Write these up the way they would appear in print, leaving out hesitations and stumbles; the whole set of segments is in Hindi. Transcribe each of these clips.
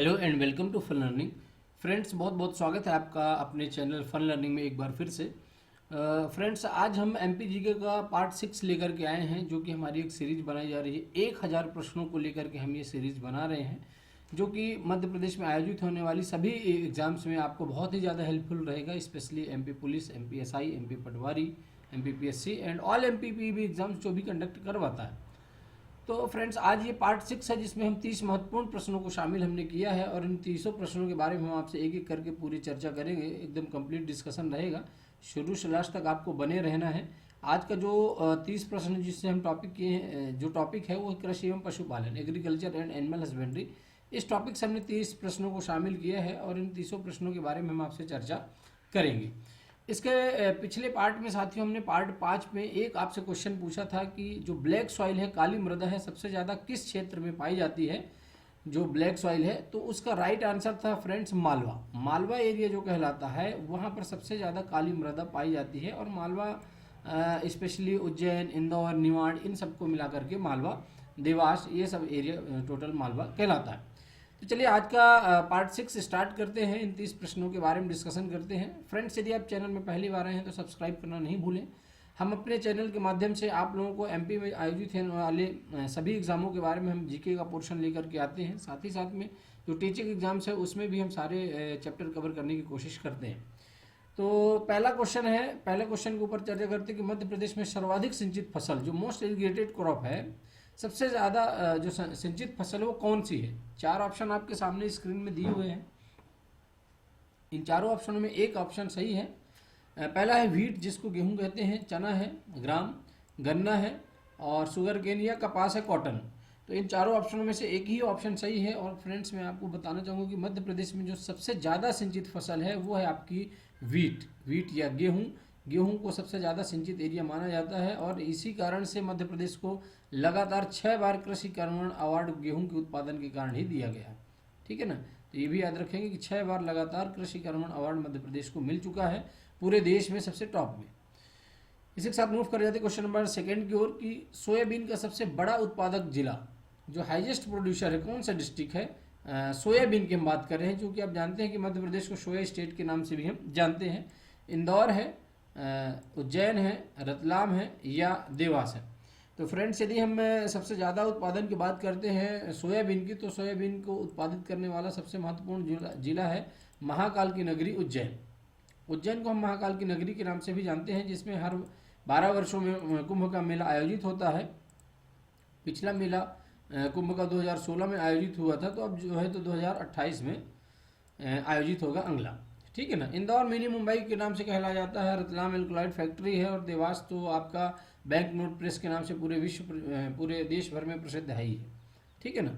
Hello and welcome to fun learning. Friends, बहुत बहुत स्वागत है आपका अपने चैनल फन लर्निंग में एक बार फिर से। फ्रेंड्स, आज हम एमपी जीके का पार्ट 6 लेकर के आए हैं, जो कि हमारी एक सीरीज बनाई जा रही है। 1000 प्रश्नों को लेकर के हम ये सीरीज बना रहे हैं, जो कि मध्य प्रदेश में आयोजित होने वाली सभी एग्जाम्स में आपको बहुत ही ज़्यादा हेल्पफुल रहेगा। Specially MP police, MP SI, MP Patwari, MP PSC and all MP भी एग्जाम्स जो भी कंडक्ट करवाता है। तो फ्रेंड्स, आज ये पार्ट 6 है, जिसमें हम 30 महत्वपूर्ण प्रश्नों को शामिल हमने किया है और इन 30 प्रश्नों के बारे में हम आपसे एक एक करके पूरी चर्चा करेंगे। एकदम कंप्लीट डिस्कशन रहेगा, शुरू से लास्ट तक आपको बने रहना है। आज का जो 30 प्रश्न जिससे हम टॉपिक किए हैं, जो टॉपिक है वो कृषि एवं पशुपालन, एग्रीकल्चर एंड एनिमल हस्बेंड्री। इस टॉपिक से हमने 30 प्रश्नों को शामिल किया है और इन 30 प्रश्नों के बारे में हम आपसे चर्चा करेंगे। इसके पिछले पार्ट में साथियों, हमने पार्ट 5 में एक आपसे क्वेश्चन पूछा था कि जो ब्लैक सॉइल है, काली मृदा है, सबसे ज़्यादा किस क्षेत्र में पाई जाती है जो ब्लैक सॉइल है। तो उसका राइट आंसर था फ्रेंड्स मालवा। मालवा एरिया जो कहलाता है, वहाँ पर सबसे ज़्यादा काली मृदा पाई जाती है और मालवा स्पेशली उज्जैन, इंदौर, निवाड़, इन सबको मिला करके मालवा, देवास, ये सब एरिया टोटल मालवा कहलाता है। तो चलिए आज का पार्ट 6 स्टार्ट करते हैं। इन 30 प्रश्नों के बारे में डिस्कशन करते हैं। फ्रेंड्स, यदि आप चैनल में पहली बार आए हैं तो सब्सक्राइब करना नहीं भूलें। हम अपने चैनल के माध्यम से आप लोगों को एमपी में आयोजित होने वाले सभी एग्जामों के बारे में हम जीके का पोर्शन लेकर के आते हैं। साथ ही साथ में जो टीचिंग एग्जाम्स है उसमें भी हम सारे चैप्टर कवर करने की कोशिश करते हैं। तो पहला क्वेश्चन है, पहले क्वेश्चन के ऊपर चर्चा करते हैं कि मध्य प्रदेश में सर्वाधिक सिंचित फसल, जो मोस्ट इरिगेटेड क्रॉप है, सबसे ज़्यादा जो सिंचित फसल है वो कौन सी है। 4 ऑप्शन आपके सामने स्क्रीन में दिए हुए हैं। इन चारों ऑप्शनों में एक ऑप्शन सही है। पहला है व्हीट, जिसको गेहूं कहते हैं, चना है, ग्राम, गन्ना है और शुगर केन या कपास है, कॉटन। तो इन चारों ऑप्शनों में से एक ही ऑप्शन सही है। और फ्रेंड्स, मैं आपको बताना चाहूँगा कि मध्य प्रदेश में जो सबसे ज़्यादा सिंचित फसल है वो है आपकी व्हीट या गेहूँ। गेहूं को सबसे ज़्यादा सिंचित एरिया माना जाता है और इसी कारण से मध्य प्रदेश को लगातार 6 बार कृषि कर्मण अवार्ड गेहूं के उत्पादन के कारण ही दिया गया। ठीक है ना। तो ये भी याद रखेंगे कि 6 बार लगातार कृषि कर्मण अवार्ड मध्य प्रदेश को मिल चुका है, पूरे देश में सबसे टॉप में। इसी के साथ मूव कर जाते क्वेश्चन नंबर 2 की ओर कि सोयाबीन का सबसे बड़ा उत्पादक जिला, जो हाईएस्ट प्रोड्यूसर है, कौन सा डिस्ट्रिक्ट है। सोयाबीन की हम बात कर रहे हैं, क्योंकि आप जानते हैं कि मध्य प्रदेश को सोया स्टेट के नाम से भी हम जानते हैं। इंदौर है, उज्जैन है, रतलाम है या देवास है। तो फ्रेंड्स, यदि हम सबसे ज़्यादा उत्पादन की बात करते हैं सोयाबीन की, तो सोयाबीन को उत्पादित करने वाला सबसे महत्वपूर्ण जिला है महाकाल की नगरी उज्जैन। उज्जैन को हम महाकाल की नगरी के नाम से भी जानते हैं, जिसमें हर 12 वर्षों में कुंभ का मेला आयोजित होता है। पिछला मेला कुंभ का 2016 में आयोजित हुआ था, तो अब जो है तो 2028 में आयोजित होगा अगला। ठीक है ना। इंदौर मिनी मुंबई के नाम से कहला जाता है, रतलाम एल्कोलाइड फैक्ट्री है और देवास तो आपका बैंक नोट प्रेस के नाम से पूरे देश भर में प्रसिद्ध है ही है। ठीक है ना।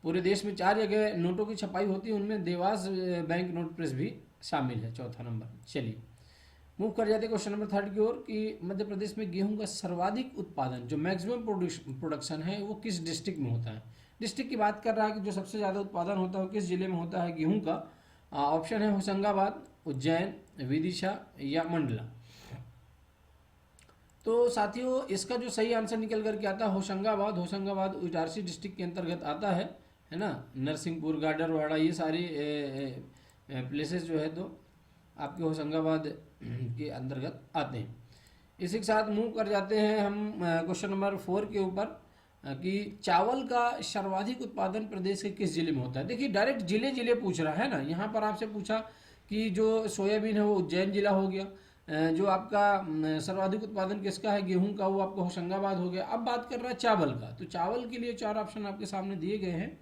पूरे देश में 4 जगह नोटों की छपाई होती है, उनमें देवास बैंक नोट प्रेस भी शामिल है, चौथा नंबर। चलिए मूव कर जाते हैं क्वेश्चन नंबर 3 की ओर कि मध्य प्रदेश में गेहूं का सर्वाधिक उत्पादन, जो मैक्सिमम प्रोडक्शन है, वो किस डिस्ट्रिक्ट में होता है। डिस्ट्रिक्ट की बात कर रहा है कि जो सबसे ज़्यादा उत्पादन होता है किस जिले में होता है गेहूं का। ऑप्शन है होशंगाबाद, उज्जैन, विदिशा या मंडला। तो साथियों, इसका जो सही आंसर निकल करके आता है होशंगाबाद। होशंगाबाद इटारसी डिस्ट्रिक्ट के अंतर्गत आता है ना। नरसिंहपुर, गाडरवाड़ा, ये सारे प्लेसेस जो है तो आपके होशंगाबाद के अंतर्गत आते हैं। इसी के साथ मूव कर जाते हैं हम क्वेश्चन नंबर 4 के ऊपर कि चावल का सर्वाधिक उत्पादन प्रदेश के किस जिले में होता है। देखिए, डायरेक्ट जिले जिले पूछ रहा है ना। यहाँ पर आपसे पूछा कि जो सोयाबीन है वो उज्जैन जिला हो गया, जो आपका सर्वाधिक उत्पादन किसका है गेहूं का, वो आपका होशंगाबाद हो गया। अब बात कर रहा है चावल का, तो चावल के लिए 4 ऑप्शन आपके सामने दिए गए हैं,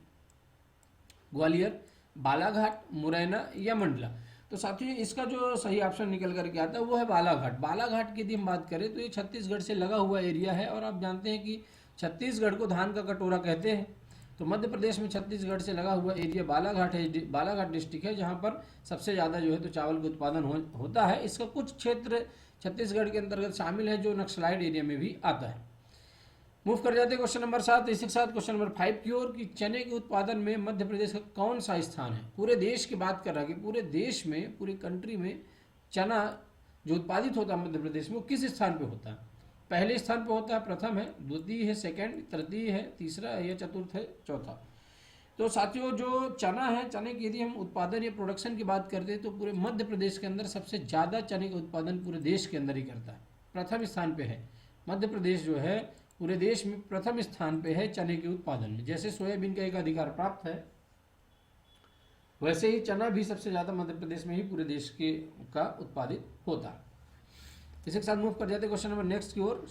ग्वालियर, बालाघाट, मुरैना या मंडला। तो साथियों, इसका जो सही ऑप्शन निकल करके आता है वो है बालाघाट। बालाघाट की यदि हम बात करें तो ये छत्तीसगढ़ से लगा हुआ एरिया है और आप जानते हैं कि छत्तीसगढ़ को धान का कटोरा कहते हैं। तो मध्य प्रदेश में छत्तीसगढ़ से लगा हुआ एरिया बालाघाट है, बालाघाट डिस्ट्रिक्ट है, जहाँ पर सबसे ज़्यादा जो है तो चावल का उत्पादन होता है। इसका कुछ क्षेत्र छत्तीसगढ़ के अंतर्गत शामिल है, जो नक्सलाइड एरिया में भी आता है। मूव कर जाते हैं क्वेश्चन नंबर 7। इसी के साथ क्वेश्चन नंबर 5 की ओर कि चने के उत्पादन में मध्य प्रदेश का कौन सा स्थान है। पूरे देश की बात कर रहा है कि पूरे देश में, पूरी कंट्री में चना जो उत्पादित होता है मध्य प्रदेश में, वो किस स्थान पे होता है। पहले स्थान पे होता है, प्रथम है, द्वितीय है, सेकंड, तृतीय है, तीसरा है या चतुर्थ है, चौथा। तो साथियों जो चना है, चने की यदि हम उत्पादन या प्रोडक्शन की बात करते हैं तो पूरे मध्य प्रदेश के अंदर सबसे ज़्यादा चने का उत्पादन पूरे देश के अंदर ही करता है, प्रथम स्थान पे है मध्य प्रदेश जो है, पूरे देश में प्रथम स्थान पे है चने के उत्पादन में। जैसे सोयाबीन का एक अधिकार प्राप्त है, वैसे ही चना भी सबसे ज़्यादा मध्य प्रदेश में ही पूरे देश के का उत्पादित होता है। इसी के साथ मूव कर जाते हैं क्वेश्चन नंबर नेक्स्ट की ओर।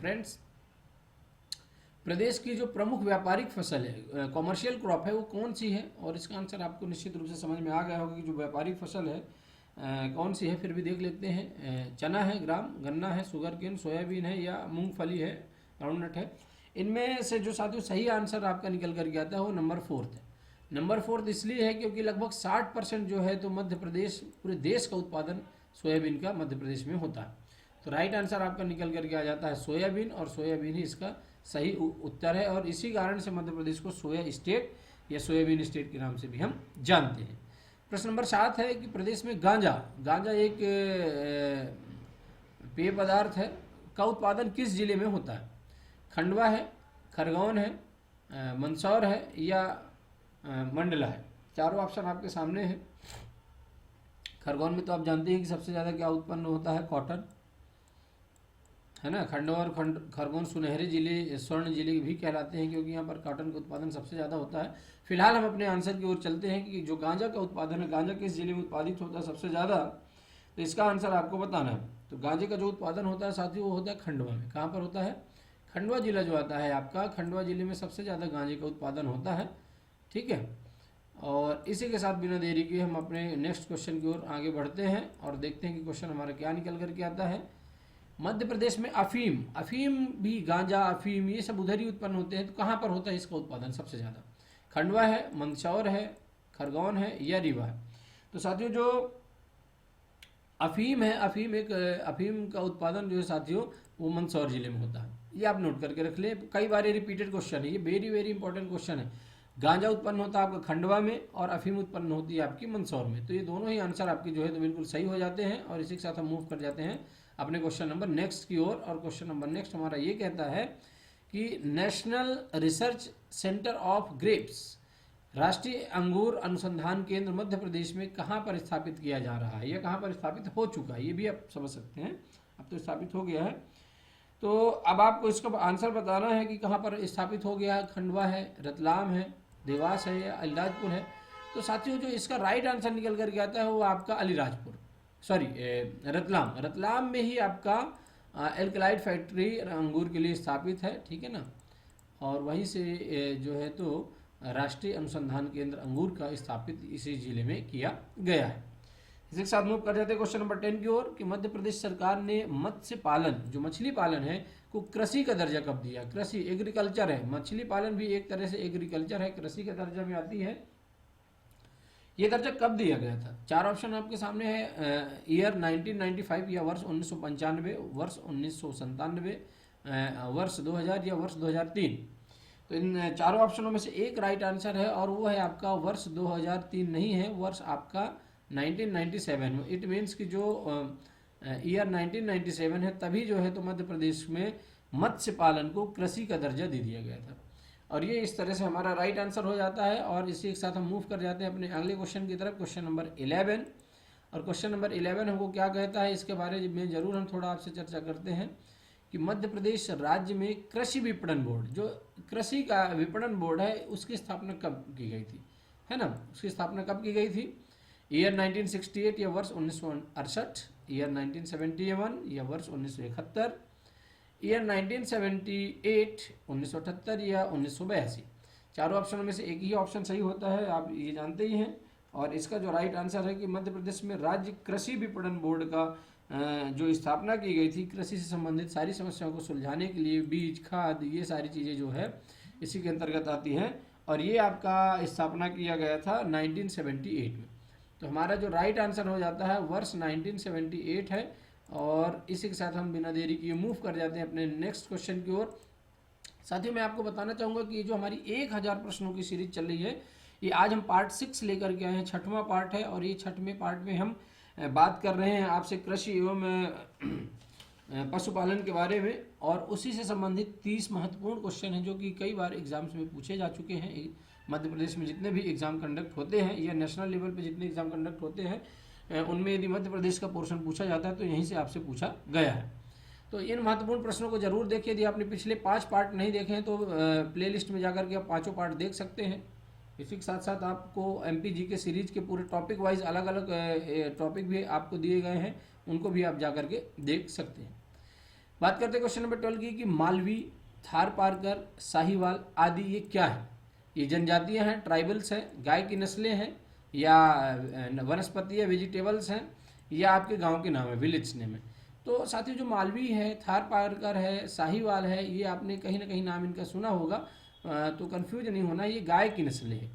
फ्रेंड्स, प्रदेश की जो प्रमुख व्यापारिक फसल है, कॉमर्शियल क्रॉप है, वो कौन सी है? और इसका आंसर आपको निश्चित रूप से समझ में आ गया होगा कि जो व्यापारिक फसल है कौन सी है, फिर भी देख लेते हैं। चना है, ग्राम, गन्ना है, शुगर केन, सोयाबीन है या मूंगफली है, ग्राउंडनट है। इनमें से जो साथियों सही आंसर आपका निकल करके आता है वो नंबर 4 है। नंबर 4 इसलिए है क्योंकि लगभग 60% जो है तो मध्य प्रदेश, पूरे देश का उत्पादन सोयाबीन का मध्य प्रदेश में होता है। तो राइट आंसर आपका निकल करके आ जाता है सोयाबीन, और सोयाबीन ही इसका सही उत्तर है। और इसी कारण से मध्य प्रदेश को सोया स्टेट या सोयाबीन स्टेट के नाम से भी हम जानते हैं। प्रश्न नंबर 7 है कि प्रदेश में गांजा, गांजा एक पेय पदार्थ है, का उत्पादन किस जिले में होता है? खंडवा है, खरगोन है, मंदसौर है या मंडला है। चारों ऑप्शन आपके सामने हैं। खरगोन में तो आप जानते हैं कि सबसे ज़्यादा क्या उत्पन्न होता है? कॉटन, है ना। खंडवा और खरगोन सुनहरे जिले, स्वर्ण जिले भी कहलाते हैं क्योंकि यहाँ पर कॉटन का उत्पादन सबसे ज़्यादा होता है। फिलहाल हम अपने आंसर की ओर चलते हैं कि जो गांजा का उत्पादन है, गांजा किस जिले में उत्पादित होता है सबसे ज़्यादा, तो इसका आंसर आपको बताना है। तो गांजे का जो उत्पादन होता है साथियों वो होता है खंडवा में। कहाँ पर होता है? खंडवा जिला जो आता है आपका, खंडवा जिले में सबसे ज़्यादा गांजे का उत्पादन होता है। ठीक है, और इसी के साथ बिना देरी के हम अपने नेक्स्ट क्वेश्चन की ओर आगे बढ़ते हैं और देखते हैं कि क्वेश्चन हमारा क्या निकल करके आता है। मध्य प्रदेश में अफीम, अफीम भी, गांजा, अफीम, ये सब उधर ही उत्पन्न होते हैं। तो कहाँ पर होता है इसका उत्पादन सबसे ज़्यादा? खंडवा है, मंदसौर है, खरगोन है या रीवा है। तो साथियों जो अफीम है, अफीम का उत्पादन जो है साथियों वो मंदसौर जिले में होता है। ये आप नोट करके रख लें, कई बार ये रिपीटेड क्वेश्चन है, ये वेरी वेरी इंपॉर्टेंट क्वेश्चन है। गांजा उत्पन्न होता है आपका खंडवा में और अफीम उत्पन्न होती है आपकी मंदसौर में। तो ये दोनों ही आंसर आपके जो है तो बिल्कुल सही हो जाते हैं। और इसी के साथ हम मूव कर जाते हैं अपने क्वेश्चन नंबर नेक्स्ट की ओर। और क्वेश्चन नंबर नेक्स्ट हमारा ये कहता है कि national research centre of grapes, राष्ट्रीय अंगूर अनुसंधान केंद्र मध्य प्रदेश में कहाँ पर स्थापित किया जा रहा है या कहाँ पर स्थापित हो चुका है? ये भी आप समझ सकते हैं, अब तो स्थापित हो गया है। तो अब आपको इसका आंसर बताना है कि कहाँ पर स्थापित हो गया है। खंडवा है, रतलाम है, देवास है या अलीराजपुर है। तो साथियों जो इसका राइट आंसर निकल करके आता है वो आपका अलीराजपुर, सॉरी रतलाम, रतलाम में ही आपका एल्कलाइड फैक्ट्री अंगूर के लिए स्थापित है। ठीक है ना, और वहीं से जो है तो राष्ट्रीय अनुसंधान केंद्र अंगूर का स्थापित इसी जिले में किया गया है। इसी के साथ मूव कर जाते हैं क्वेश्चन नंबर 10 की ओर कि मध्य प्रदेश सरकार ने मत्स्य पालन, जो मछली पालन है, को कृषि का दर्जा कब दिया? कृषि एग्रीकल्चर है, मछली पालन भी एक तरह से एग्रीकल्चर है, कृषि का दर्जा में आती है। ये दर्जा कब दिया गया था? चार ऑप्शन आपके सामने है, ईयर 1995 या वर्ष 1995, वर्ष 1997, वर्ष 2000 या वर्ष 2003। तो इन चारों ऑप्शनों में से एक राइट आंसर है और वो है आपका वर्ष 2003 नहीं है, वर्ष आपका 1997। इट मीन्स कि जो ईयर 1997 है तभी जो है तो मध्य प्रदेश में मत्स्य पालन को कृषि का दर्जा दे दिया गया था। और ये इस तरह से हमारा राइट आंसर हो जाता है। और इसी के साथ हम मूव कर जाते हैं अपने अगले क्वेश्चन की तरफ, क्वेश्चन नंबर 11। और क्वेश्चन नंबर 11 हमको क्या कहता है इसके बारे में ज़रूर हम थोड़ा आपसे चर्चा करते हैं कि मध्य प्रदेश राज्य में कृषि विपणन बोर्ड, जो कृषि का विपणन बोर्ड है, उसकी स्थापना कब की गई थी, है ना। उसकी स्थापना कब की गई थी? ईयर 1968 या वर्ष 1968, ईयर 1971 या वर्ष 1971, ईयर 1978, 1978 या 1982। चारों ऑप्शनों में से एक ही ऑप्शन सही होता है, आप ये जानते ही हैं। और इसका जो राइट आंसर है कि मध्य प्रदेश में राज्य कृषि विपणन बोर्ड का जो स्थापना की गई थी कृषि से संबंधित सारी समस्याओं को सुलझाने के लिए, बीज, खाद, ये सारी चीज़ें जो है इसी के अंतर्गत आती हैं। और ये आपका स्थापना किया गया था 1978 में। तो हमारा जो राइट आंसर हो जाता है वर्ष 1978 है। और इसी के साथ हम बिना देरी किए मूव कर जाते हैं अपने नेक्स्ट क्वेश्चन की ओर। साथियों मैं आपको बताना चाहूँगा कि जो हमारी 1000 प्रश्नों की सीरीज चल रही है, ये आज हम पार्ट 6 लेकर के आए हैं, 6वां पार्ट है। और ये 6वें पार्ट में हम बात कर रहे हैं आपसे कृषि एवं पशुपालन के बारे में, और उसी से संबंधित 30 महत्वपूर्ण क्वेश्चन हैं जो कि कई बार एग्जाम्स में पूछे जा चुके हैं। मध्य प्रदेश में जितने भी एग्ज़ाम कंडक्ट होते हैं या नेशनल लेवल पे जितने एग्ज़ाम कंडक्ट होते हैं उनमें यदि मध्य प्रदेश का पोर्शन पूछा जाता है तो यहीं से आपसे पूछा गया है। तो इन महत्वपूर्ण प्रश्नों को जरूर देखिए। यदि आपने पिछले 5 पार्ट नहीं देखे हैं तो प्लेलिस्ट में जाकर के आप 5 पार्ट देख सकते हैं। इसी के साथ साथ आपको MPG के सीरीज के पूरे टॉपिक वाइज अलग अलग टॉपिक भी आपको दिए गए हैं, उनको भी आप जाकर के देख सकते हैं। बात करते हैं क्वेश्चन नंबर 12 की कि मालवी, थारपारकर, साहिवाल आदि ये क्या है? ये जनजातियां हैं, ट्राइबल्स हैं, गाय की नस्लें हैं, या वनस्पति है, वेजिटेबल्स हैं, या आपके गांव के नाम है, विलेज नेम है। तो साथियों जो मालवी है, थारपारकर है, साहिवाल है, ये आपने कहीं ना कहीं नाम इनका सुना होगा, तो कंफ्यूज नहीं होना, ये गाय की नस्लें हैं।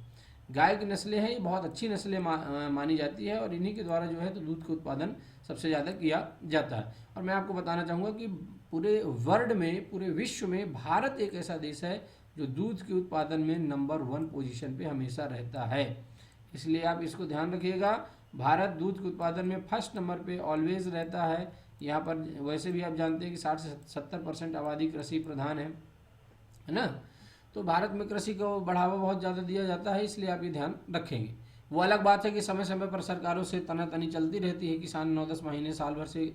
गाय की नस्लें हैं, ये बहुत अच्छी नस्लें मानी जाती है और इन्हीं के द्वारा जो है तो दूध का उत्पादन सबसे ज़्यादा किया जाता है। और मैं आपको बताना चाहूँगा कि पूरे वर्ल्ड में, पूरे विश्व में भारत एक ऐसा देश है जो दूध के उत्पादन में नंबर 1 पोजीशन पे हमेशा रहता है। इसलिए आप इसको ध्यान रखिएगा, भारत दूध के उत्पादन में फर्स्ट नंबर पे ऑलवेज रहता है। यहाँ पर वैसे भी आप जानते हैं कि 60 से 70% आबादी कृषि प्रधान है ना। तो भारत में कृषि को बढ़ावा बहुत ज़्यादा दिया जाता है, इसलिए आप ये ध्यान रखेंगे। वो अलग बात है कि समय समय पर सरकारों से तनातनी चलती रहती है, किसान 9-10 महीने साल भर से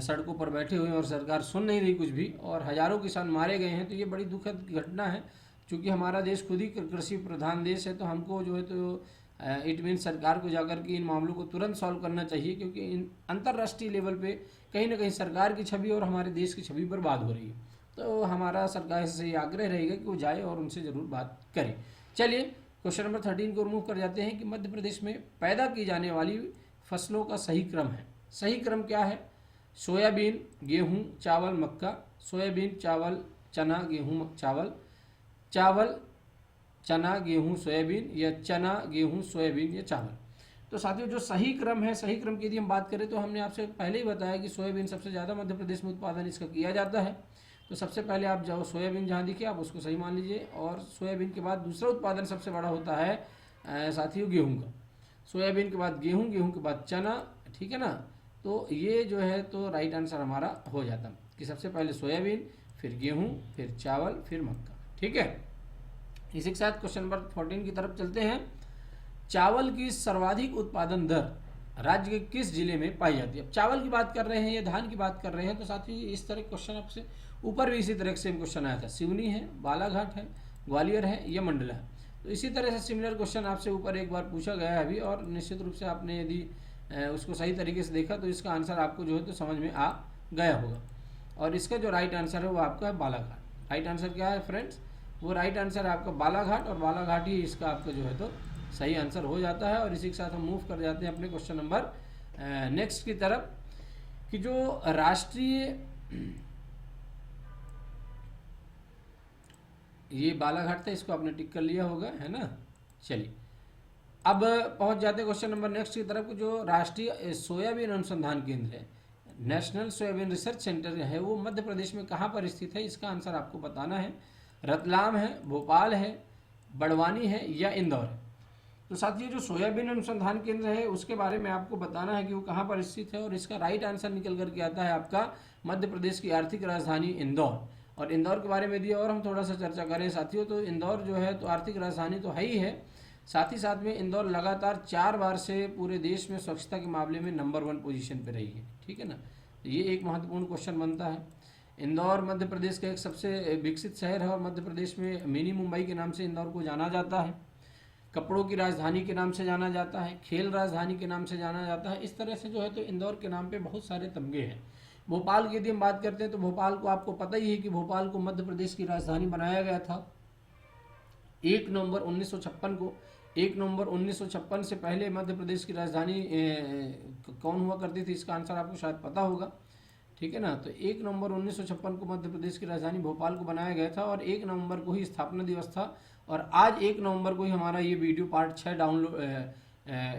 सड़कों पर बैठे हुए हैं और सरकार सुन नहीं रही कुछ भी, और हजारों किसान मारे गए हैं। तो ये बड़ी दुखद घटना है, क्योंकि हमारा देश खुद ही कृषि प्रधान देश है। तो हमको जो है तो इट मीन सरकार को जाकर के इन मामलों को तुरंत सॉल्व करना चाहिए, क्योंकि इन अंतर्राष्ट्रीय लेवल पे कहीं ना कहीं सरकार की छवि और हमारे देश की छवि बर्बाद हो रही है। तो हमारा सरकार से आग्रह रहेगा कि वो जाए और उनसे ज़रूर बात करें। चलिए क्वेश्चन नंबर 13 को रिमूव कर जाते हैं कि मध्य प्रदेश में पैदा की जाने वाली फसलों का सही क्रम है। सही क्रम क्या है? सोयाबीन, गेहूँ, चावल, मक्का, सोयाबीन, चावल, चना, गेहूँ, चावल, चावल, चना, गेहूँ, सोयाबीन, या चना, गेहूँ, सोयाबीन या चावल। तो साथियों जो सही क्रम है, सही क्रम की यदि हम बात करें तो हमने आपसे पहले ही बताया कि सोयाबीन सबसे ज़्यादा मध्य प्रदेश में उत्पादन इसका किया जाता है। तो सबसे पहले आप जो सोयाबीन जहाँ दिखे आप उसको सही मान लीजिए। और सोयाबीन के बाद दूसरा उत्पादन सबसे बड़ा होता है साथियों गेहूँ का। सोयाबीन के बाद गेहूँ, गेहूँ के बाद चना, ठीक है ना। तो ये जो है तो राइट आंसर हमारा हो जाता कि सबसे पहले सोयाबीन, फिर गेहूँ, फिर चावल, फिर मक्का, ठीक है। इसी के साथ क्वेश्चन नंबर 14 की तरफ चलते हैं। चावल की सर्वाधिक उत्पादन दर राज्य के किस जिले में पाई जाती है? अब चावल की बात कर रहे हैं या धान की बात कर रहे हैं, तो साथियों इस तरह क्वेश्चन आपसे ऊपर भी इसी तरह से क्वेश्चन आया था। सिवनी है, बालाघाट है, ग्वालियर है या मंडला है। तो इसी तरह से सिमिलर क्वेश्चन आपसे ऊपर एक बार पूछा गया है अभी, और निश्चित रूप से आपने यदि उसको सही तरीके से देखा तो इसका आंसर आपको जो है तो समझ में आ गया होगा। और इसका जो राइट आंसर है वो आपका है बालाघाट। राइट आंसर क्या है फ्रेंड्स? वो राइट आंसर है आपका बालाघाट, और बालाघाट ही इसका आपका जो है तो सही आंसर हो जाता है। और इसी के साथ हम मूव कर जाते हैं अपने क्वेश्चन नंबर नेक्स्ट की तरफ कि जो राष्ट्रीय, ये बालाघाट था, इसको आपने टिक कर लिया होगा, है ना। चलिए अब पहुंच जाते हैं क्वेश्चन नंबर नेक्स्ट की तरफ। जो राष्ट्रीय सोयाबीन अनुसंधान केंद्र है, नेशनल सोयाबीन रिसर्च सेंटर है, वो मध्य प्रदेश में कहाँ पर स्थित है? इसका आंसर आपको बताना है। रतलाम है, भोपाल है, बड़वानी है या इंदौर है। तो साथियों जो सोयाबीन अनुसंधान केंद्र है उसके बारे में आपको बताना है कि वो कहाँ पर स्थित है, और इसका राइट आंसर निकल करके आता है आपका मध्य प्रदेश की आर्थिक राजधानी इंदौर। और इंदौर के बारे में यदि और हम थोड़ा सा चर्चा करें साथियों, तो इंदौर जो है तो आर्थिक राजधानी तो है ही है, साथ ही साथ में इंदौर लगातार 4 बार से पूरे देश में स्वच्छता के मामले में नंबर 1 पोजीशन पे रही है, ठीक है ना। तो ये एक महत्वपूर्ण क्वेश्चन बनता है। इंदौर मध्य प्रदेश का एक सबसे विकसित शहर है, और मध्य प्रदेश में मिनी मुंबई के नाम से इंदौर को जाना जाता है। कपड़ों की राजधानी के नाम से जाना जाता है, खेल राजधानी के नाम से जाना जाता है। इस तरह से जो है तो इंदौर के नाम पे बहुत सारे तमगे हैं। भोपाल की यदि हम बात करते हैं तो भोपाल को आपको पता ही है कि भोपाल को मध्य प्रदेश की राजधानी बनाया गया था 1 नवंबर 1956 को। 1 नवंबर 1956 से पहले मध्य प्रदेश की राजधानी कौन हुआ करती थी, इसका आंसर आपको शायद पता होगा, ठीक है ना। तो 1 नवंबर 1956 को मध्य प्रदेश की राजधानी भोपाल को बनाया गया था, और 1 नवंबर को ही स्थापना दिवस था। और आज 1 नवंबर को ही हमारा ये वीडियो पार्ट 6 डाउनलोड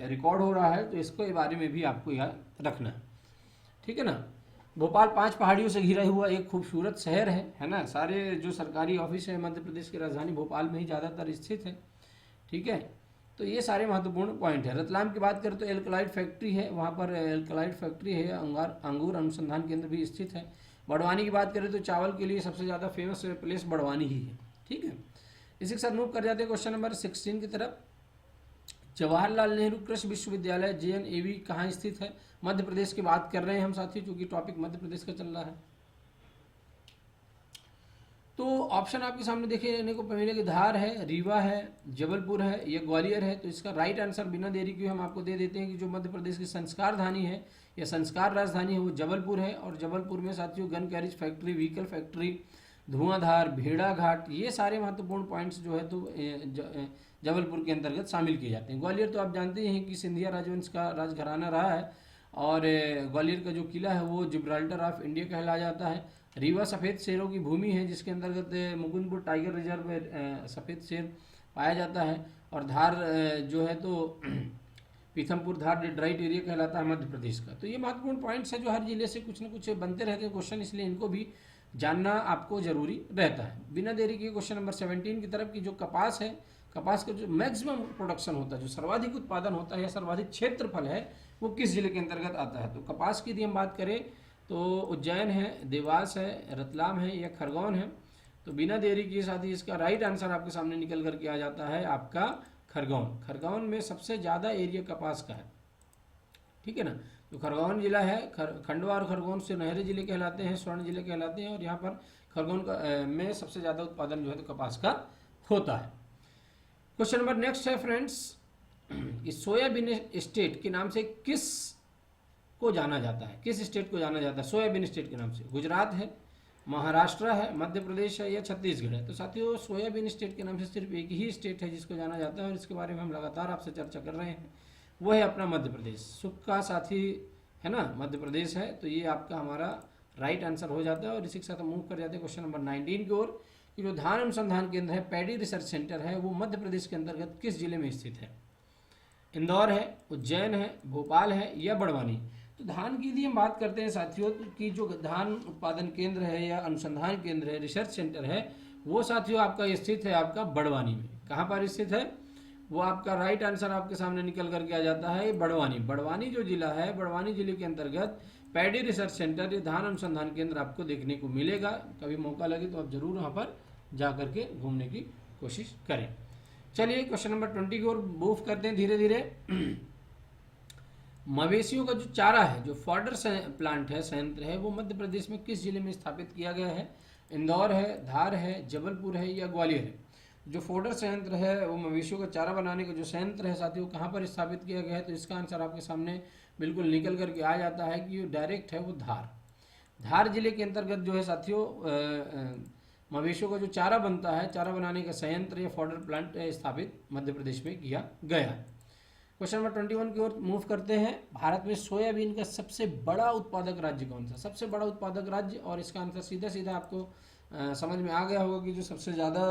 रिकॉर्ड हो रहा है, तो इसके बारे में भी आपको याद रखना है, ठीक है ना। भोपाल 5 पहाड़ियों से घिरा हुआ एक खूबसूरत शहर है ना। सारे जो सरकारी ऑफिस है मध्य प्रदेश की राजधानी भोपाल में ही ज़्यादातर स्थित है, ठीक है। तो ये सारे महत्वपूर्ण पॉइंट है। रतलाम की बात करें तो एल्कलाइड फैक्ट्री है, वहाँ पर एल्कलाइड फैक्ट्री है, अंगूर अनुसंधान केंद्र भी स्थित है। बड़वानी की बात करें तो चावल के लिए सबसे ज़्यादा फेमस प्लेस बड़वानी ही है। ठीक है, इसी के साथ मूव कर जाते हैं क्वेश्चन नंबर 16 की तरफ। जवाहरलाल नेहरू कृषि विश्वविद्यालय JNAV कहाँ स्थित है? मध्य प्रदेश की बात कर रहे हैं हम साथी, क्योंकि टॉपिक मध्य प्रदेश का चल रहा है। तो ऑप्शन आपके सामने देखे रहने को मिलेगा, धार है, रीवा है, जबलपुर है या ग्वालियर है। तो इसका राइट आंसर बिना देरी के हम आपको दे देते हैं कि जो मध्य प्रदेश की संस्कार राजधानी है या संस्कार राजधानी है वो जबलपुर है। और जबलपुर में साथियों gun carriage factory, vehicle factory, धुआंधार, भेड़ा घाट, ये सारे महत्वपूर्ण पॉइंट्स जो है तो जबलपुर के अंतर्गत शामिल किए जाते हैं। ग्वालियर तो आप जानते हैं कि सिंधिया राजवंश का राजघराना रहा है, और ग्वालियर का जो किला है वो जिब्राल्टर ऑफ इंडिया कहला जाता है। रीवा सफ़ेद शेरों की भूमि है, जिसके अंतर्गत मुकुंदपुर टाइगर रिजर्व में सफ़ेद शेर पाया जाता है। और धार जो है तो पीथमपुर धार डेट्राइट एरिया कहलाता है मध्य प्रदेश का। तो ये महत्वपूर्ण पॉइंट्स है जो हर जिले से कुछ ना कुछ बनते रहते हैं क्वेश्चन, इसलिए इनको भी जानना आपको जरूरी रहता है। बिना देरी के क्वेश्चन नंबर 17 की तरफ की जो कपास है, कपास का जो मैक्सिमम प्रोडक्शन होता है, जो सर्वाधिक उत्पादन होता है या सर्वाधिक क्षेत्रफल है, वो किस जिले के अंतर्गत आता है? तो कपास की यदि हम बात करें तो उज्जैन है, देवास है, रतलाम है या खरगोन है। तो बिना देरी के साथ ही इसका राइट आंसर आपके सामने निकल करके आ जाता है आपका खरगोन। खरगोन में सबसे ज़्यादा एरिया कपास का है। ठीक है ना, तो खरगोन जिला है, खंडवा और खरगोन से नहरी जिले कहलाते हैं, स्वर्ण जिले कहलाते हैं। और यहाँ पर खरगोन का में सबसे ज़्यादा उत्पादन जो है तो कपास का होता है। क्वेश्चन नंबर नेक्स्ट है फ्रेंड्स, इस सोयाबीन स्टेट के नाम से किस को जाना जाता है? किस स्टेट को जाना जाता है सोयाबीन स्टेट के नाम से? गुजरात है, महाराष्ट्र है, मध्य प्रदेश है या छत्तीसगढ़ है? तो साथियों सोयाबीन स्टेट के नाम से सिर्फ एक ही स्टेट है जिसको जाना जाता है, और इसके बारे में हम लगातार आपसे चर्चा कर रहे हैं, वो है अपना मध्य प्रदेश। सुख का साथी है ना, मध्य प्रदेश है। तो ये आपका हमारा राइट आंसर हो जाता है। और इसी के साथ हम मूव कर जाते हैं क्वेश्चन नंबर 19 की ओर, कि जो धान अनुसंधान केंद्र है, पैडी रिसर्च सेंटर है, वो मध्य प्रदेश के अंतर्गत किस जिले में स्थित है? इंदौर है, उज्जैन है, भोपाल है या बड़वानी? तो धान की यदि हम बात करते हैं साथियों की जो धान उत्पादन केंद्र है या अनुसंधान केंद्र है, रिसर्च सेंटर है, वो साथियों आपका स्थित है आपका बड़वानी में। कहाँ पर स्थित है? वो आपका राइट आंसर आपके सामने निकल करके आ जाता है बड़वानी। बड़वानी जो जिला है, बड़वानी जिले के अंतर्गत पैडी रिसर्च सेंटर, ये धान अनुसंधान केंद्र आपको देखने को मिलेगा। कभी मौका लगे तो आप जरूर वहाँ पर जा करके घूमने की कोशिश करें। चलिए क्वेश्चन नंबर 20 की ओर मूव करते हैं धीरे धीरे। मवेशियों का जो चारा है, जो फॉडर प्लांट है, संयंत्र है, वो मध्य प्रदेश में किस जिले में स्थापित किया गया है? इंदौर है, धार है, जबलपुर है या ग्वालियर है? जो फॉडर संयंत्र है, वो मवेशियों का चारा बनाने का जो संयंत्र है साथियों, कहाँ पर स्थापित किया गया है? तो इसका आंसर आपके सामने बिल्कुल निकल करके आ जाता है कि जो डायरेक्ट है वो धार जिले के अंतर्गत जो है साथियों मवेशियों का जो चारा बनता है, चारा बनाने का संयंत्र या फॉडर प्लांट स्थापित मध्य प्रदेश में किया गया है। क्वेश्चन नंबर 21 की ओर मूव करते हैं। भारत में सोयाबीन का सबसे बड़ा उत्पादक राज्य कौन सा? सबसे बड़ा उत्पादक राज्य, और इसका आंसर सीधा सीधा आपको समझ में आ गया होगा कि जो सबसे ज़्यादा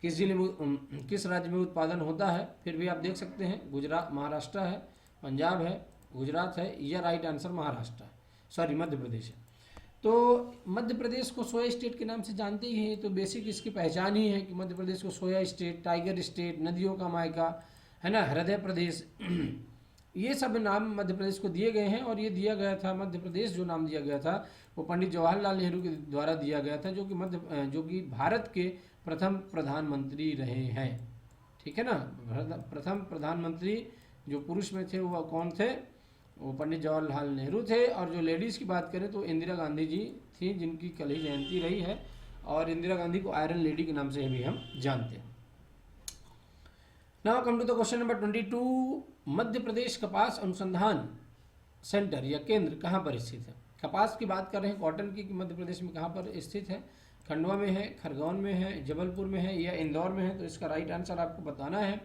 किस जिले में, किस राज्य में उत्पादन होता है। फिर भी आप देख सकते हैं गुजरात, महाराष्ट्र है, पंजाब है, गुजरात है या राइट आंसर महाराष्ट्र है, सॉरी मध्य प्रदेश है। तो मध्य प्रदेश को सोया स्टेट के नाम से जानते ही हैं। तो बेसिक इसकी पहचान ही है कि मध्य प्रदेश को सोया स्टेट, टाइगर स्टेट, नदियों का मायका है ना, हृदय प्रदेश, ये सब नाम मध्य प्रदेश को दिए गए हैं। और ये दिया गया था, मध्य प्रदेश जो नाम दिया गया था वो पंडित जवाहरलाल नेहरू के द्वारा दिया गया था, जो कि भारत के प्रथम प्रधानमंत्री रहे हैं। ठीक है ना, प्रथम प्रधानमंत्री जो पुरुष में थे वो कौन थे? वो पंडित जवाहरलाल नेहरू थे। और जो लेडीज़ की बात करें तो इंदिरा गांधी जी थी, जिनकी कल ही जयंती रही है। और इंदिरा गांधी को आयरन लेडी के नाम से भी हम जानते हैं। Now come to the question number 22। Madhya Pradesh कपास अनुसंधान सेंटर या केंद्र कहाँ पर स्थित है? कपास की बात कर रहे हैं, कॉटन की, मध्य प्रदेश में कहाँ पर स्थित है? खंडवा में है, खरगोन में है, जबलपुर में है या इंदौर में है? तो इसका राइट आंसर आपको बताना है।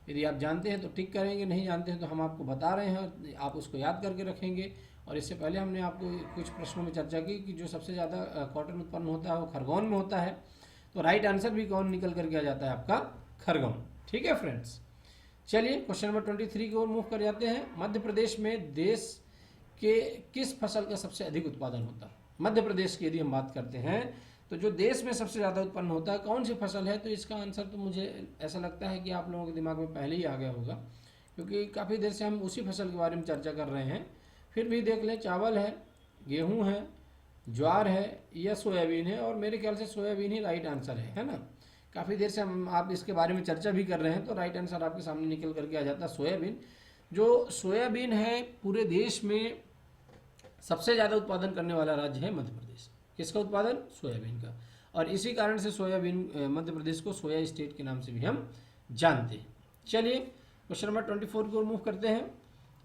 यदि आप जानते हैं तो टिक करेंगे, नहीं जानते हैं तो हम आपको बता रहे हैं, आप उसको याद करके रखेंगे। और इससे पहले हमने आपको कुछ प्रश्नों में चर्चा की कि जो सबसे ज़्यादा कॉटन उत्पन्न होता है वो खरगोन में होता है। तो राइट आंसर भी कौन निकल करके आ जाता है? आपका खरगोन। ठीक है फ्रेंड्स, चलिए क्वेश्चन नंबर 23 की ओर मूव कर जाते हैं। मध्य प्रदेश में देश के किस फसल का सबसे अधिक उत्पादन होता है? मध्य प्रदेश की यदि हम बात करते हैं तो जो देश में सबसे ज़्यादा उत्पन्न होता है कौन सी फसल है, तो इसका आंसर तो मुझे ऐसा लगता है कि आप लोगों के दिमाग में पहले ही आ गया होगा, क्योंकि काफ़ी देर से हम उसी फसल के बारे में चर्चा कर रहे हैं। फिर भी देख लें, चावल है, गेहूँ है, ज्वार है या सोयाबीन है, और मेरे ख्याल से सोयाबीन ही राइट आंसर है ना। काफ़ी देर से हम आप इसके बारे में चर्चा भी कर रहे हैं, तो राइट आंसर आपके सामने निकल करके आ जाता है सोयाबीन। जो सोयाबीन है पूरे देश में सबसे ज़्यादा उत्पादन करने वाला राज्य है मध्य प्रदेश। किसका उत्पादन? सोयाबीन का। और इसी कारण से सोयाबीन मध्य प्रदेश को सोया स्टेट के नाम से भी हम जानते हैं। चलिए क्वेश्चन नंबर 24 की ओर मूव करते हैं।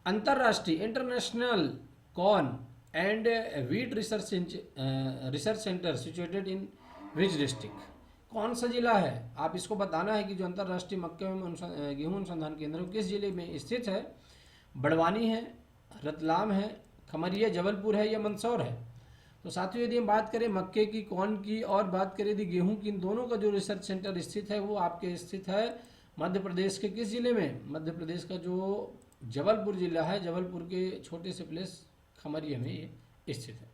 अंतर्राष्ट्रीय international corn and wheat research centre situated in which district? कौन सा जिला है? आप इसको बताना है कि जो अंतर्राष्ट्रीय मक्के एवं गेहूं अनुसंधान केंद्र किस जिले में स्थित है। बड़वानी है, रतलाम है, खमरिया जबलपुर है या मंदसौर है? तो साथियों यदि हम बात करें मक्के की, कॉर्न की और बात करें यदि गेहूं की, इन दोनों का जो रिसर्च सेंटर स्थित है वो आपके स्थित है मध्य प्रदेश के किस जिले में? मध्य प्रदेश का जो जबलपुर जिला है, जबलपुर के छोटे से प्लेस खमरिया में ये स्थित है।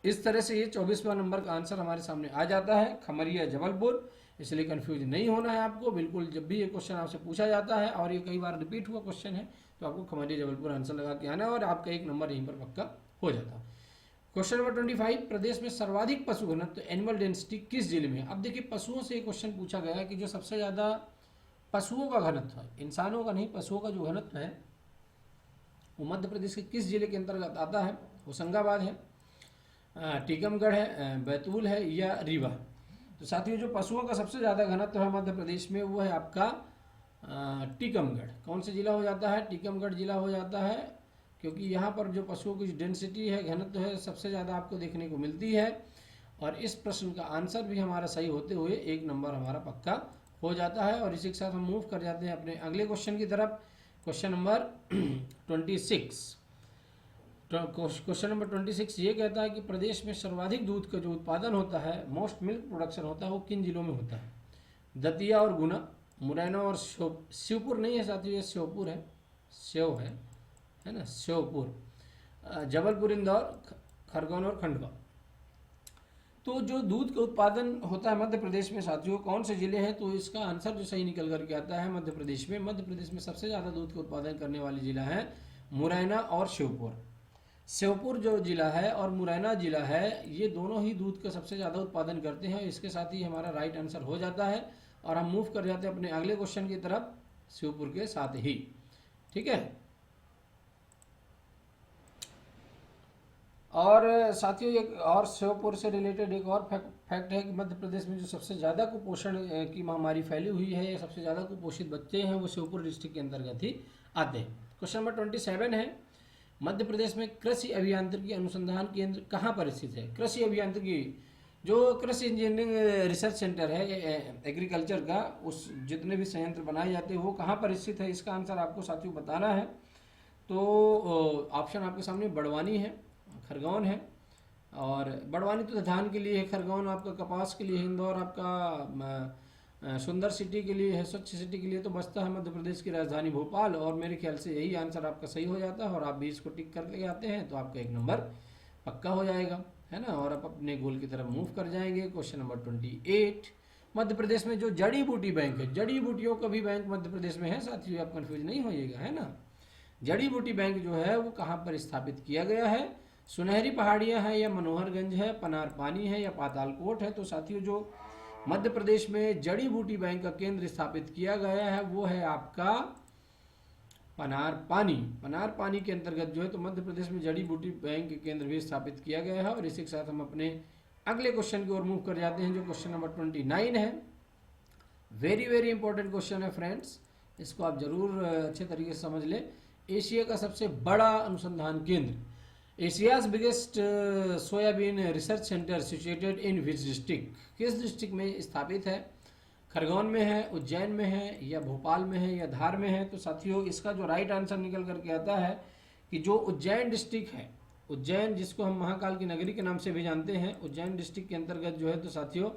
इस तरह से ये 24वां नंबर का आंसर हमारे सामने आ जाता है, खमरिया जबलपुर। इसलिए कंफ्यूज नहीं होना है आपको बिल्कुल। जब भी ये क्वेश्चन आपसे पूछा जाता है और ये कई बार रिपीट हुआ क्वेश्चन है, तो आपको खमरिया जबलपुर आंसर लगा के आना है और आपका एक नंबर यहीं पर पक्का हो जाता है। क्वेश्चन नंबर 25, प्रदेश में सर्वाधिक पशु घनत्व एनिमल डेंसिटी किस जिले में? अब देखिए पशुओं से एक क्वेश्चन पूछा गया है कि जो सबसे ज़्यादा पशुओं का घनत्व है, इंसानों का नहीं, पशुओं का जो घनत्व है वो मध्य प्रदेश के किस जिले के अंतर्गत आता है? होशंगाबाद है, टीकमगढ़ है, बैतूल है या रीवा? तो साथियों जो पशुओं का सबसे ज़्यादा घनत्व है मध्य प्रदेश में वो है आपका टीकमगढ़। कौन से जिला हो जाता है? टीकमगढ़ जिला हो जाता है, क्योंकि यहाँ पर जो पशुओं की डेंसिटी है, घनत्व है, सबसे ज़्यादा आपको देखने को मिलती है। और इस प्रश्न का आंसर भी हमारा सही होते हुए एक नंबर हमारा पक्का हो जाता है। और इसी के साथ हम मूव कर जाते हैं अपने अगले क्वेश्चन की तरफ। Question number 26। क्वेश्चन नंबर 26 ये कहता है कि प्रदेश में सर्वाधिक दूध का जो उत्पादन होता है, मोस्ट मिल्क प्रोडक्शन होता है, वो किन जिलों में होता है? दतिया और गुना, मुरैना और शिवपुर नहीं है साथियों, ये श्योपुर है, श्योव है ना, श्योपुर, जबलपुर, इंदौर, खरगोन और खंडवा। तो जो दूध का उत्पादन होता है मध्य प्रदेश में साथियों, कौन से जिले हैं? तो इसका आंसर जो सही निकल करके आता है मध्य प्रदेश में, मध्य प्रदेश में सबसे ज़्यादा दूध का उत्पादन करने वाले जिला है मुरैना और श्योपुर। श्योपुर जो जिला है और मुरैना जिला है, ये दोनों ही दूध का सबसे ज़्यादा उत्पादन करते हैं। इसके साथ ही हमारा राइट आंसर हो जाता है और हम मूव कर जाते हैं अपने अगले क्वेश्चन की तरफ, श्योपुर के साथ ही। ठीक है। और साथियों एक और श्योपुर से रिलेटेड एक और फैक्ट है कि मध्य प्रदेश में जो सबसे ज़्यादा कुपोषण की महामारी फैली हुई है, या सबसे ज़्यादा कुपोषित बच्चे हैं, वो श्योपुर डिस्ट्रिक्ट के अंतर्गत ही आते हैं। क्वेश्चन नंबर 27 है, मध्य प्रदेश में कृषि अभियांत्रिकी अनुसंधान केंद्र कहाँ पर स्थित है? कृषि अभियांत्रिकी जो कृषि इंजीनियरिंग रिसर्च सेंटर है एग्रीकल्चर का, उस जितने भी संयंत्र बनाए जाते हैं वो कहाँ पर स्थित है? इसका आंसर आपको साथियों बताना है। तो ऑप्शन आपके सामने बड़वानी है, खरगोन है, और बड़वानी तो धान के लिए है, खरगोन आपका कपास के लिए है, इंदौर आपका सुंदर सिटी के लिए है, स्वच्छ सिटी के लिए तो बचता है मध्य प्रदेश की राजधानी भोपाल। और मेरे ख्याल से यही आंसर आपका सही हो जाता है और आप भी इसको टिक कर ले आते हैं तो आपका एक नंबर पक्का हो जाएगा, है ना। और आप अपने गोल की तरफ मूव कर जाएंगे। क्वेश्चन नंबर 28, मध्य प्रदेश में जो जड़ी बूटी बैंक है, जड़ी बूटियों का भी बैंक मध्य प्रदेश में है साथियों, आप कन्फ्यूज नहीं होइएगा, है ना। जड़ी बूटी बैंक जो है वो कहाँ पर स्थापित किया गया है? सुनहरी पहाड़ियाँ हैं या मनोहरगंज है, पनार पानी है या पातालकोट है? तो साथियों जो मध्य प्रदेश में जड़ी बूटी बैंक का केंद्र स्थापित किया गया है वो है आपका पनार पानी। पनार पानी के अंतर्गत जो है तो मध्य प्रदेश में जड़ी बूटी बैंक के केंद्र भी स्थापित किया गया है। और इसी के साथ हम अपने अगले क्वेश्चन की ओर मूव कर जाते हैं, जो क्वेश्चन नंबर 29 है। वेरी वेरी इंपॉर्टेंट क्वेश्चन है फ्रेंड्स, इसको आप जरूर अच्छे तरीके से समझ लें। एशिया का सबसे बड़ा अनुसंधान केंद्र, Asia's biggest soybean research centre situated in which district? किस डिस्ट्रिक्ट में स्थापित है? खरगोन में है, उज्जैन में है या भोपाल में है या धार में है? तो साथियों इसका जो राइट आंसर निकल करके आता है कि जो उज्जैन डिस्ट्रिक्ट है, उज्जैन जिसको हम महाकाल की नगरी के नाम से भी जानते हैं, उज्जैन डिस्ट्रिक्ट के अंतर्गत जो है तो साथियों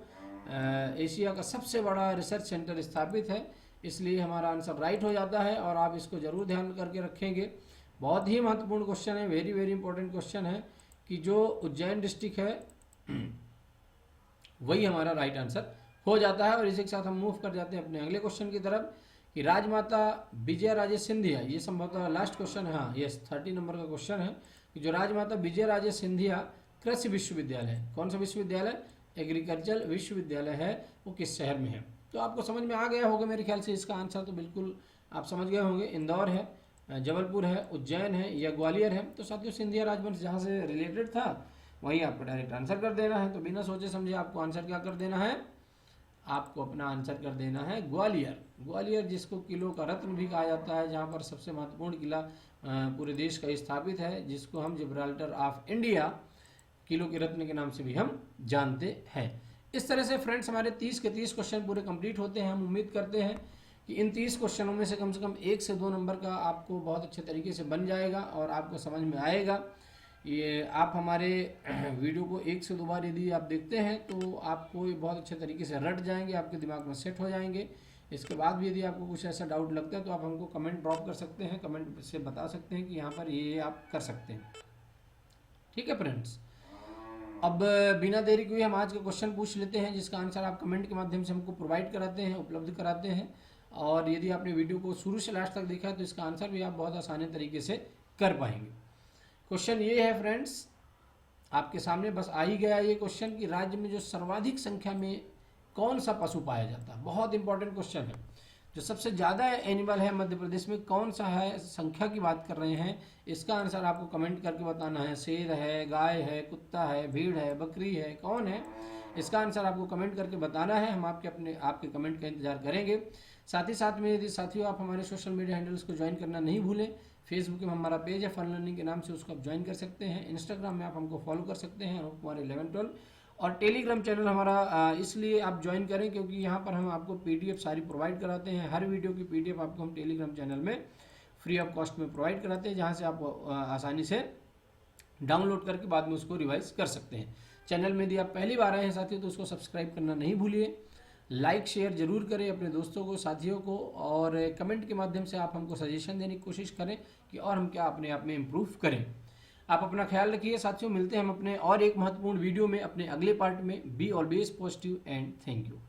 एशिया का सबसे बड़ा रिसर्च सेंटर स्थापित है। इसलिए हमारा आंसर राइट हो जाता है और आप इसको जरूर ध्यान करके रखेंगे। बहुत ही महत्वपूर्ण क्वेश्चन है, वेरी वेरी इंपॉर्टेंट क्वेश्चन है कि जो उज्जैन डिस्ट्रिक्ट है वही हमारा राइट आंसर हो जाता है। और इसी के साथ हम मूव कर जाते हैं अपने अगले क्वेश्चन की तरफ कि राजमाता विजया राजे सिंधिया, ये संभवतः लास्ट क्वेश्चन है, हाँ यस 30 नंबर का क्वेश्चन है कि जो राजमाता विजय राजे सिंधिया कृषि विश्वविद्यालय है, कौन सा विश्वविद्यालय, एग्रीकल्चर विश्वविद्यालय है, वो किस शहर में है। तो आपको समझ में आ गया होगा मेरे ख्याल से, इसका आंसर तो बिल्कुल आप समझ गए होंगे, इंदौर है, जबलपुर है, उज्जैन है या ग्वालियर है। तो साथियों सिंधिया राजवंश जहाँ से रिलेटेड था वहीं आपको डायरेक्ट आंसर कर देना है। तो बिना सोचे समझे आपको आंसर क्या कर देना है, आपको अपना आंसर कर देना है ग्वालियर। ग्वालियर जिसको किलो का रत्न भी कहा जाता है, जहाँ पर सबसे महत्वपूर्ण किला पूरे देश का स्थापित है, जिसको हम जिब्राल्टर ऑफ इंडिया किलो के रत्न के नाम से भी हम जानते हैं। इस तरह से फ्रेंड्स हमारे 30 के 30 क्वेश्चन पूरे कंप्लीट होते हैं। हम उम्मीद करते हैं कि इन 30 क्वेश्चनों में से कम 1 से 2 नंबर का आपको बहुत अच्छे तरीके से बन जाएगा और आपको समझ में आएगा। ये आप हमारे वीडियो को 1 से 2 बार यदि आप देखते हैं तो आपको ये बहुत अच्छे तरीके से रट जाएंगे, आपके दिमाग में सेट हो जाएंगे। इसके बाद भी यदि आपको कुछ ऐसा डाउट लगता है तो आप हमको कमेंट ड्रॉप कर सकते हैं, कमेंट से बता सकते हैं कि यहाँ पर ये आप कर सकते हैं। ठीक है फ्रेंड्स, अब बिना देरी के हम आज का क्वेश्चन पूछ लेते हैं, जिसका आंसर आप कमेंट के माध्यम से हमको प्रोवाइड कराते हैं, उपलब्ध कराते हैं। और यदि आपने वीडियो को शुरू से लास्ट तक देखा है तो इसका आंसर भी आप बहुत आसानी तरीके से कर पाएंगे। क्वेश्चन ये है फ्रेंड्स, आपके सामने बस आ ही गया ये क्वेश्चन कि राज्य में जो सर्वाधिक संख्या में कौन सा पशु पाया जाता है। बहुत इंपॉर्टेंट क्वेश्चन है। जो सबसे ज़्यादा एनिमल है मध्य प्रदेश में, कौन सा है, संख्या की बात कर रहे हैं, इसका आंसर आपको कमेंट करके बताना है। शेर है, गाय है, कुत्ता है, भीड़ है, बकरी है, कौन है, इसका आंसर आपको कमेंट करके बताना है। हम आपके कमेंट का इंतजार करेंगे। साथ ही साथ में यदि साथियों आप हमारे सोशल मीडिया हैंडल्स को ज्वाइन करना नहीं भूलें। फेसबुक में हमारा पेज है फन लर्निंग के नाम से, उसको आप ज्वाइन कर सकते हैं। इंस्टाग्राम में आप हमको फॉलो कर सकते हैं, अनुप कुमार 11-12। और टेलीग्राम चैनल हमारा इसलिए आप ज्वाइन करें क्योंकि यहाँ पर हम आपको पीडीएफ सारी प्रोवाइड कराते हैं। हर वीडियो की पीडीएफ आपको हम टेलीग्राम चैनल में फ्री ऑफ कॉस्ट में प्रोवाइड कराते हैं, जहाँ से आप आसानी से डाउनलोड करके बाद में उसको रिवाइज कर सकते हैं। चैनल में यदि आप पहली बार आए हैं साथियों तो उसको सब्सक्राइब करना नहीं भूलिए। लाइक शेयर जरूर करें अपने दोस्तों को, साथियों को, और कमेंट के माध्यम से आप हमको सजेशन देने की कोशिश करें कि और हम क्या अपने आप में इम्प्रूव करें। आप अपना ख्याल रखिए साथियों, मिलते हैं हम अपने और एक महत्वपूर्ण वीडियो में अपने अगले पार्ट में। Be always positive and thank you.